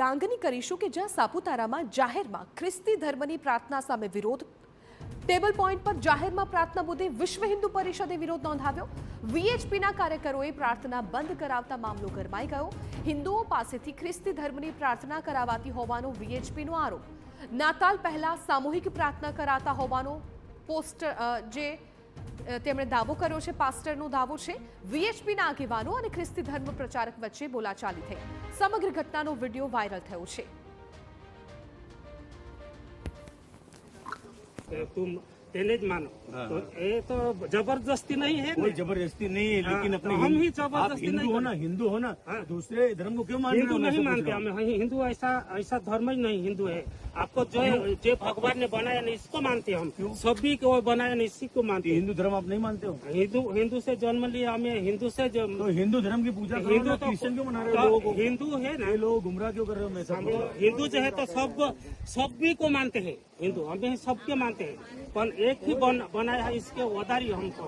ડાંગની કરીશું કે જ્યાં સાપુતારામાં જાહેરમાં ખ્રિસ્તી ધર્મની પ્રાર્થના સામે વિરોધ. ટેબલ પોઈન્ટ પર જાહેરમાં પ્રાર્થના મુદ્દે વિશ્વ હિન્દુ પરિષદે વિરોધ નોંધાવ્યો. વીએચપીના કાર્યકરોએ પ્રાર્થના બંધ કરાવતા મામલો ગરમાઈ ગયો. હિન્દુઓ પાસેથી ખ્રિસ્તી ધર્મની પ્રાર્થના કરાવાતી હોવાનો વીએચપીનો આરોપ. નાતાલ પહેલા સામૂહિક પ્રાર્થના કરાતા હોવાનો પોસ્ટર જે તેમણે દાવો કર્યો છે. પાસ્ટરનો દાવો છે. વીએચપીના આગેવાનો અને ખ્રિસ્તી ધર્મ પ્રચારક વચ્ચે બોલાચાલી થઈ. સમગ્ર ઘટનાનો વિડીયો વાયરલ થયો છે. तुम तेने ज मानो तो ये तो जबरदस्ती नहीं है. कोई जबरदस्ती नहीं है, लेकिन अपने हम ही जबरदस्ती हिंदू नहीं हो ना, हिंदू हो ना, दूसरे धर्म को क्यों मान रहे हिंदू हो? नहीं मानते हमें. हिंदू ऐसा धर्म ही नहीं हिंदू है. आपको जो भगवान ने बनाया ना इसको मानते हम. सभी को बनाया ना इसी को मानते. हिंदू धर्म आप नहीं मानते हो? हिंदू से जन्म लिया हमें. हिंदू से तो हिंदू धर्म की पूजा करो हिंदू ना, तो क्रिश्चियन क्यों मना रहे हो लोगों को? हिंदू है ना, ये लोग गुमराह क्यों कर रहे हो? मैं सब हिंदू जो है तो सभी को मानते हैं. हिंदू हमें सबके मानते हैं, पर एक ही बनाया है इसके वधारी हमको.